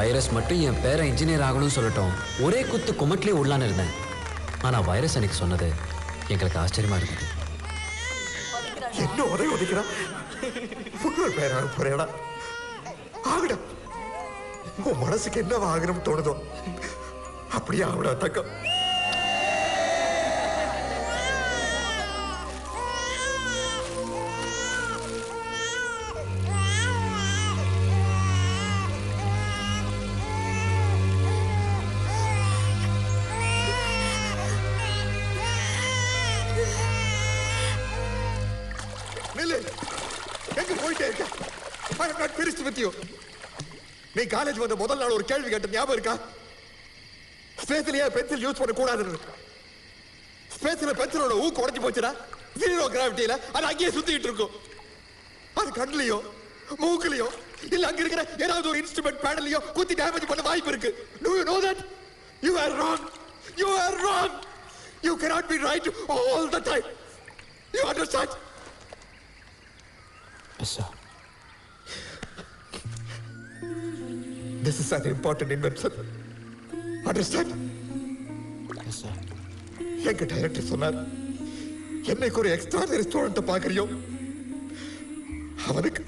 Virus மட்டும் என் பேரை engineer ஆகணும்னு சொல்லட்டும், ஒரே குத்து குமட்லயே விடலான்னு இருந்தேன். ஆனா வைரஸ் அன்னைக்கு சொன்னது எங்களுக்கு ஆச்சரியமா இருந்தது. என்ன உதவி ஒதுக்கிறா? புகழ் பேராக போறேடா. ஆகுடா, உன் மனசுக்கு என்ன ஆகணும்னு தோணுதோ அப்படியே ஆகுடா தக்கம். எங்க போயிட்டே இருக்க? I am not finished with you. நீ காலேஜ் வந்த முதல் நாள் ஒரு கேள்வி கேட்ட ஞாபகம் இருக்கா? ஸ்பேஸ்லயே பென்சில் யூஸ் பண்ண கூடாதுன்னு. ஸ்பேஸ்ல பென்சிலோட ஊக்கு உடைஞ்சு போச்சுடா. ஜீரோ கிராவிட்டியில அது அங்கேயே சுத்திட்டு இருக்கும். அது கண்ணுலயோ மூக்குலயோ இல்ல அங்க இருக்கிற ஏதாவது ஒரு இன்ஸ்ட்ருமெண்ட் பேடலையோ குத்தி டேமேஜ் பண்ண வாய்ப்பு இருக்கு. Do you know that? You are wrong. You are wrong. You cannot be right all the time. You understand? Yes, sir. This is an important invention. Understand? Yes, sir. எங்க director சொன்னார், என்னைக்கு ஒரு extra restaurant பாக்குறியோ அவனுக்கு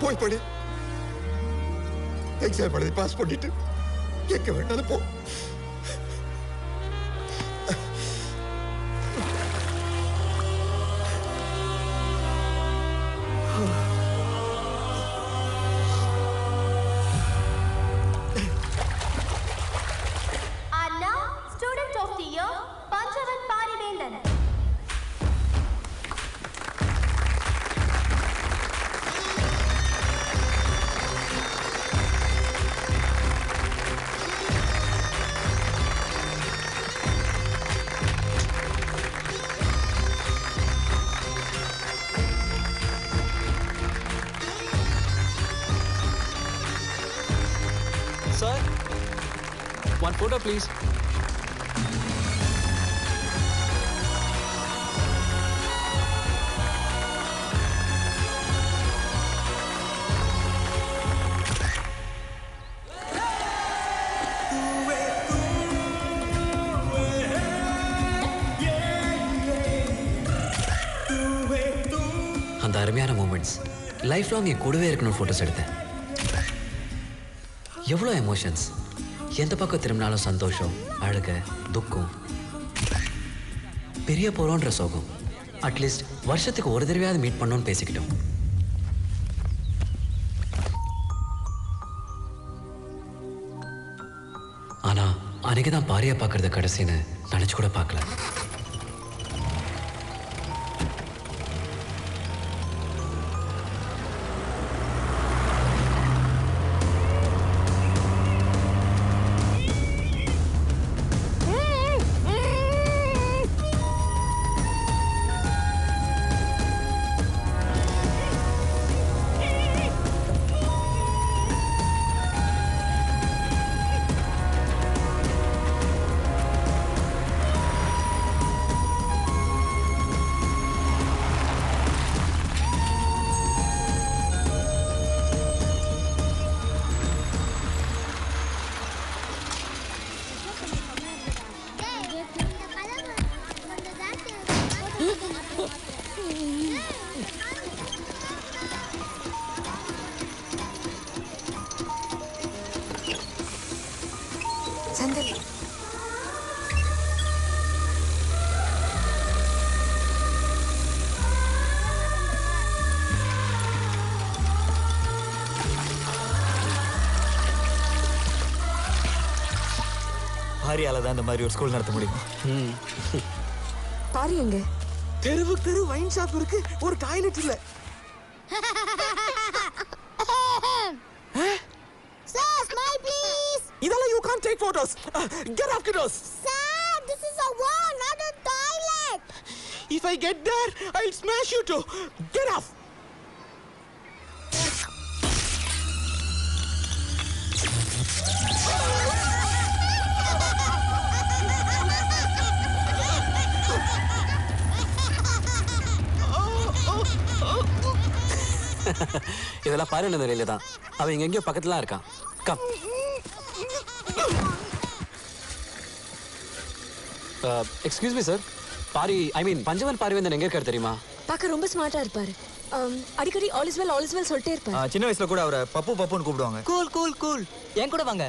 போய் படி. Exam எழுதி pass பண்ணிட்டு எங்க வேண்டாலும் போ. Student of the year, Panchavan Parivendan. Sir, one photo please. அந்த அருமையான மூமெண்ட்ஸ் லைஃப் லாங் என் கூடவே இருக்கணும். ஃபோட்டோஸ் எடுத்தேன். எவ்வளோ எமோஷன்ஸ், எந்த பக்கம் திரும்பினாலும் சந்தோஷம், அழுக, துக்கம், பெரிய போகிறோன்ற சோகம். அட்லீஸ்ட் வருஷத்துக்கு ஒரு தடவையாவது மீட் பண்ணோன்னு பேசிக்கிட்டோம். ஆனால் அன்றைக்கி தான் பாரியா பார்க்குறது கடைசின்னு நினச்சி கூட பார்க்கல. சந்தல், பாரியால தான் இந்த மாதிரி ஒரு ஸ்கூல் நடத்த முடியும். பாரு எங்க தெருவுக்கு தெரு வைன் ஷாப் இருக்கு, ஒரு டாய்லெட் இல்ல. Sir, smile please. இதெல்லாம் you can't take photos. Get off, kiddos. Sir, this is a wall, not a toilet. If I get there, I'll smash you too. Get off. இதெல்லாம் பாரு ரயில தான். அவன் இங்க எங்கேயோ பக்கத்துல இருக்கான். Come. Excuse me sir. Panchavan Parivendhan எங்க இருக்காரு தெரியுமா? பார்க்க ரொம்ப ஸ்மார்ட்டா இருப்பாரு. அடிக்கடி ஆல் இஸ் வெல் சொல்லிட்டே இருப்பாரு. சின்ன வயசுல கூட அவரை பப்பு பப்புன்னு கூப்பிடுவாங்க. Cool cool cool. என் கூட வாங்க.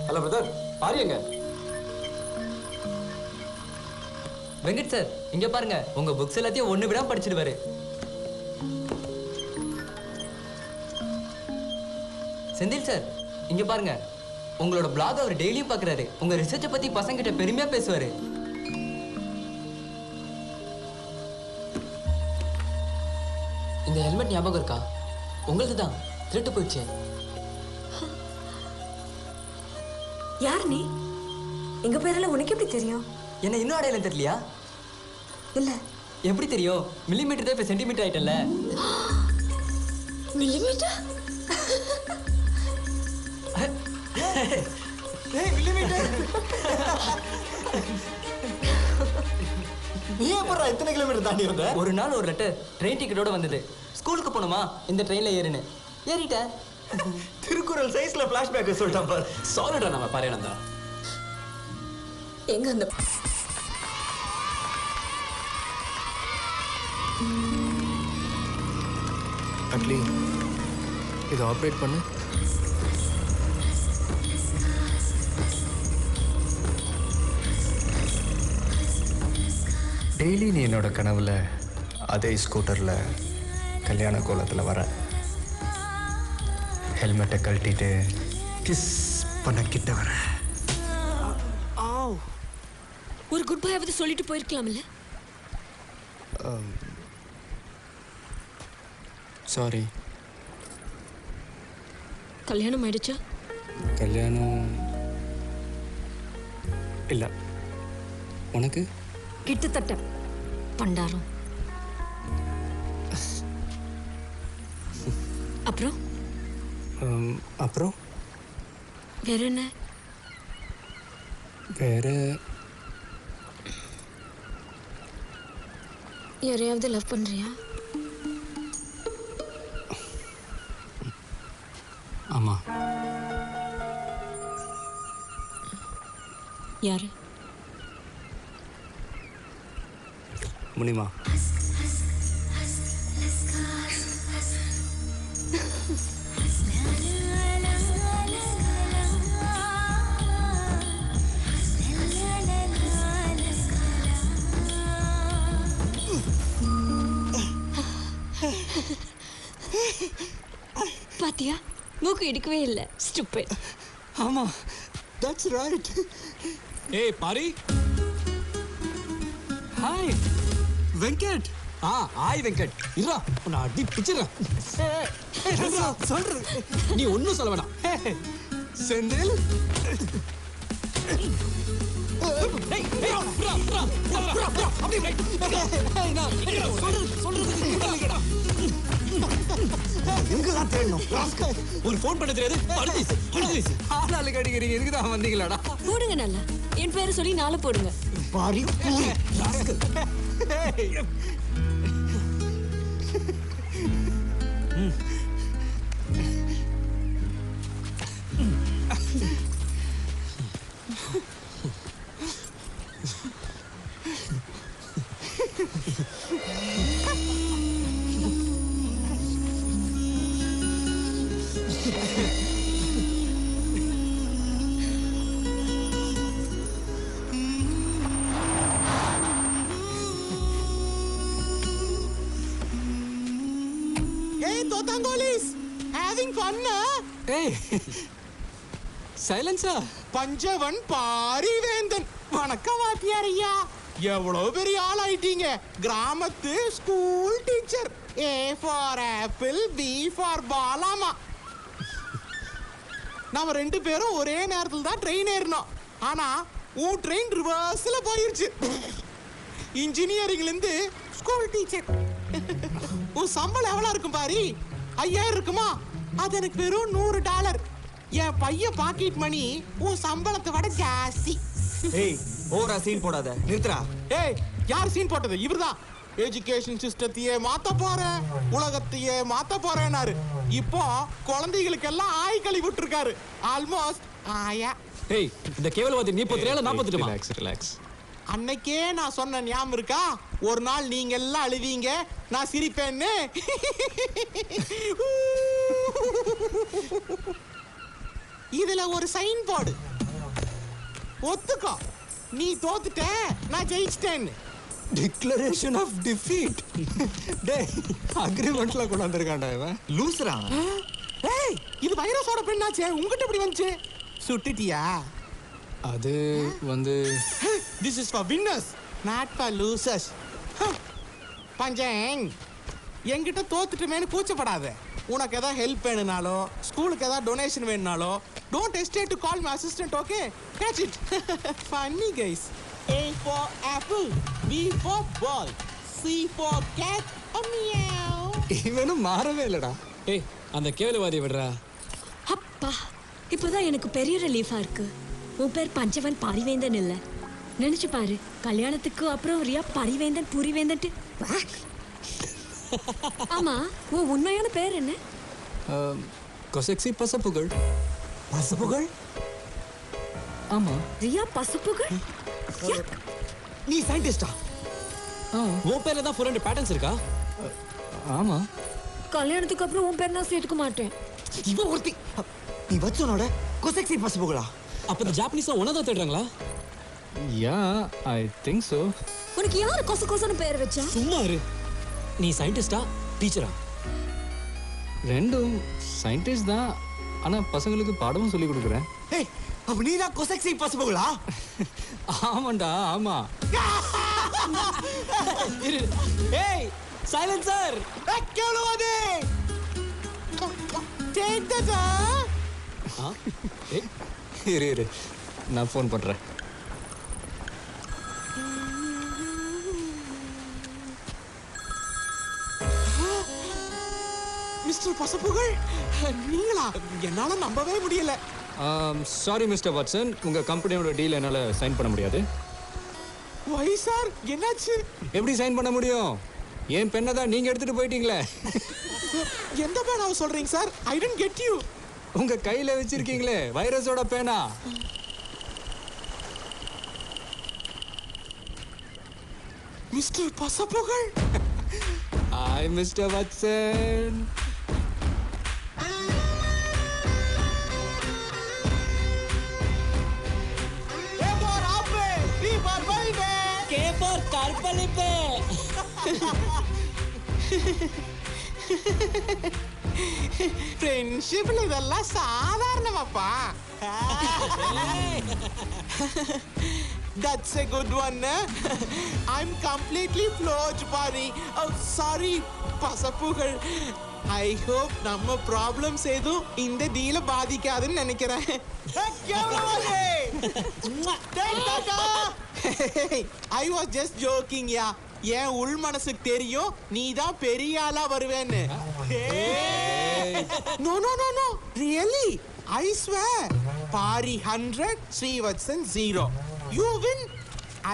ஹலோ பிரதர், பாரி எங்க? வெங்கட் சார் இங்க பாருங்க, உங்க புக்ஸ் எல்லாத்தையும் ஒண்ணு விடாம படிச்சிடுவாரு. செந்தில் சார் இங்க பாருங்க, உங்களோட பிளாக் அவர் டெய்லியும் பாக்குறாரு. உங்க ரிசர்ச்சை பத்தி பசங்க கிட்ட பெருமையா பேசுவாரு. இந்த ஹெல்மெட் ஞாபகம் இருக்கா? உங்களது தான், திருட்டு போயிடுச்சு. யார் நீ? எங்க பேரெல்லாம் உனக்கு எப்படி தெரியும்? என்ன இன்னும் அடையாளம் தெரியலையா? இல்ல. எப்படி தெரியும்? மில்லிமீட்டர் தான் இப்ப சென்டிமீட்டர் ஆயிட்டல்ல. மில்லிமீட்டர்? ஏய் மில்லிமீட்டர். நீ எப்பறா இத்தனை கிலோமீட்டர் தாண்டி வந்த? ஒரு நாள் ஒரு லெட்டர் ட்ரெயின் டிக்கெட்டோட வந்தது. ஸ்கூலுக்கு போகணுமா, இந்த ட்ரெயின்ல ஏறுன்னு. ஏறிட்டேன். திருக்குறள் சைஸ்ல ஃபிளாஷ்பேக் சொல்லிட்டான் பாரு. சாலிடா நம்ம பாரியானந்தா. எங்க அந்த அட்லி இதை ஆப்ரேட் பண்ணு. டெய்லி நீ என்னோட கனவுல அதே ஸ்கூட்டரில் கல்யாண கோலத்தில் வர, ஹெல்மெட்டை கழட்டிட்டு கிஸ் பண்ண கிட்ட வர. ஒரு குட் பை சொல்லிட்டு போயிருக்கலாம்ல? சாரி. கல்யாணம் ஆயிடுச்சா? கல்யாணம் இல்லை. உனக்கு? கிட்டத்தட்ட. பண்டாரம். அப்புறம் அப்புறம் வேற என்ன? வேற யாரையாவது லவ் பண்றியா? ஆமா. யாரு? முனிமா. பாத்தியா, மூக்கு இடிக்கவே இல்லை. ஸ்டூபிட். ஆமா, தட்ஸ் ரைட். ஏய் பாரி. ஹாய் வெங்கட். ஹாய் வெங்கட். இருடா, உன்னை அடி பிச்சிடுறேன். சொல்றது நீ ஒன்றும் சொல்ல வேணாம். செந்தில். எங்கதான் தேடணும்? ஒரு ஃபோன் பண்ண தெரியாது. ஆளாளுக்கு அடிக்கிறீங்க, இருக்குதான் வந்தீங்களாடா? போடுங்க நல்லா. என் பேரை சொல்லி நாளை போடுங்க. Pari. Hey, Totangolis! Having fun, huh? ஏய் சைலன்ஸா? பஞ்சவன் பாரிவேந்தன். வணக்கம் வாத்தியார் ஐயா. எவ்வளவு பெரிய ஆள் ஆயிட்டீங்க. கிராமத்து school teacher. A for apple, B for பாலாமா. நாம ரெண்டு பேரும் ஒரே நேரத்தில் தான் ட்ரெயின் ஏறினோம். ஆனா உன் ட்ரெயின் ரிவர்ஸ்ல போயிருச்சு. இன்ஜினியரிங்ல இருந்து ஸ்கூல் டீச்சர். உன் சம்பளம் எவ்வளவு இருக்கும் பாரி? 5000 இருக்குமா? அது எனக்கு வெறும் $100. என் பையன் பாக்கெட் மணி உன் சம்பளத்தை விட ஜாஸ்தி. ஏய் ஓவரா சீன் போடாத, நிறுத்துடா. ஏய், யார் சீன் போட்டது? இவர்தான். எஜுகேஷன் சிஸ்டத்தையே மாத்த போறேன், உலகத்தையே மாத்த போறேன்னாரு. இப்போ குழந்தைகளுக்கெல்லாம் ஆய் கழுவி விட்டுருக்காரு. ஆல்மோஸ்ட் ஆயா. ஏய், இந்த கேவலவாதி நீ போத்துறியா நான் போத்துட்டுமா? ரிலாக்ஸ். அன்னைக்கே நான் சொன்ன ஞாபகம் இருக்கா? ஒரு நாள் நீங்க எல்லாம் அழுவீங்க, நான் சிரிப்பேன்னு. இதுல ஒரு சைன் போர்டு. ஒத்துக்கோ, நீ தோத்துட்ட, நான் ஜெயிச்சிட்டேன்னு. Declaration of defeat. டேய், அக்ரிமெண்ட்ல கொண்டு வந்திருக்கான்டா இவன். லூசுரா. ஏய், இது வைரஸோட பெண்ணாச்சே, உங்ககிட்ட எப்படி வந்துச்சு? சுட்டுட்டியா? அது வந்து this is for winners, not for losers. பஞ்சங், என்கிட்ட தோத்துட்டுமேனு கூச்சப்படாத. உனக்கு ஏதாவது ஹெல்ப் வேணுனாலோ, ஸ்கூலுக்கு ஏதாவது டொனேஷன் வேணுனாலோ, don't hesitate to call my assistant. Okay, catch it. Funny guys. A for apple, B for ball, C for cat, meow. இவனும் மாறவே இல்லடா. ஏய், அந்த கேவலவாதியை விடுறா. அப்பா, இப்போதான் எனக்கு பெரிய ரிலீஃபா இருக்கு. உன் பேர் பஞ்சவன் பாரிவேந்தன் இல்ல. நினைச்சு பாரு, கல்யாணத்துக்கு அப்புறம் ரியா பரிவேந்தன் புரிவேந்தன்ட்டு. ஆமா, உன் உண்மையான பேர் என்ன? கொசெக்சி பசப்புகள். பசுப்புகள்? ஆமா. ரியா பசுப்புகள்? நீ சயின்டிஸ்டா? உன் பேர்ல தான் 400 பேட்டர்ன்ஸ் இருக்கா? ஆமா. கல்யாணத்துக்கு அப்புறம் உன் பேர் நான் சேர்த்துக்க மாட்டேன். இவ ஒருத்தி. நீ வச்சனோட கொசெக்சி பசுப்புகளா? அப்ப இந்த ஜாப்பனீஸ் ஒன்னா தான் தேடுறாங்களா? யா, ஐ திங்க் சோ. உனக்கு யாரு கொசு கொசுன்னு பேர் வச்சா? சும்மா இரு. நீ சயின்டிஸ்டா டீச்சரா? ரெண்டும் சயின்டிஸ்ட் தான், ஆனா பசங்களுக்கு பாடமும் சொல்லி கொடுக்குறேன். ஏய், அப்ப நீ தான் கொசெக்சி பசுப்புகளா? ஆமாண்டா, ஆமா. இரு. ஏய், சைலன்சர். கேளுவாதே. Take that. ஏய், இரு, நான் ஃபோன் பண்றேன். மிஸ்டர் பசுப்புகள், நீங்களா? என்னால நம்பவே முடியல. சாரி மிஸ்டர் வாட்சன், உங்க கம்பெனியோட டீல் என்னால சைன் பண்ண முடியாது. வை சார், என்னாச்சு? எப்படி சைன் பண்ண முடியும்? என் பெண்ணை தான் நீங்க எடுத்துட்டு போயிட்டீங்களே. எந்த பேனாவை சொல்றீங்க sir? I don't get you. உங்க கையில வச்சிருக்கீங்களே வைரஸோட பேனா. மிஸ்டர் பசுப்புகள். Hi mister Watson. A for apple, B for பைபே, கே ஃபார் கற்பழிப்பு. ஃப்ரெண்ட்ஷிப்ல இதெல்லாம் சாதாரணமாப்பா. That's a good one. I'm completely floored, Pari. Oh, sorry, பசப்புகள். I hope நம்ம ப்ராப்ளம்ஸ் எதுவும் இந்த டீல பாதிக்காதுன்னு நினைக்கிறேன். I was just joking, yeah. என் உள் மனசுக்கு தெரியும் நீ தான் பெரிய ஆளா வருவேன்னு. No, no, no, no. Really? I swear. Pari 100, Srivatsan 0. You win,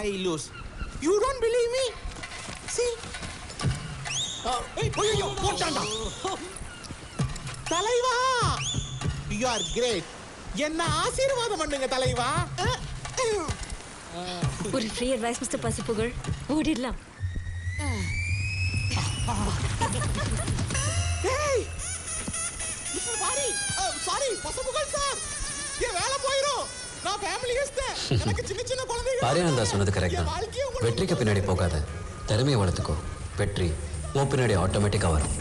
I lose. You don't believe me? See? ஐயோ, போட்டான்டா. தலைவா, you are great. என்ன ஆசீர்வாதம் பண்ணுங்க தலைவா. ஒரு ஃப்ரீ அட்வைஸ் மிஸ்டர் பசுப்புகள், ஓடிடலாம். ஏய், மிஸ்டர் பாரி, சாரி பசுப்புகள் சார், என் வேலை போயிடும். நான் ஃபேமிலி ஹிஸ்டர், எனக்கு சின்ன சின்ன குழந்தைகள். பாரியானந்தா சொன்னது கரெக்ட் தான். வெற்றிக்கு பின்னாடி போகாத, திறமையை வளர்த்துக்கோ. வெற்றி உன் பின்னாடி ஆட்டோமேட்டிக்கா வரும்.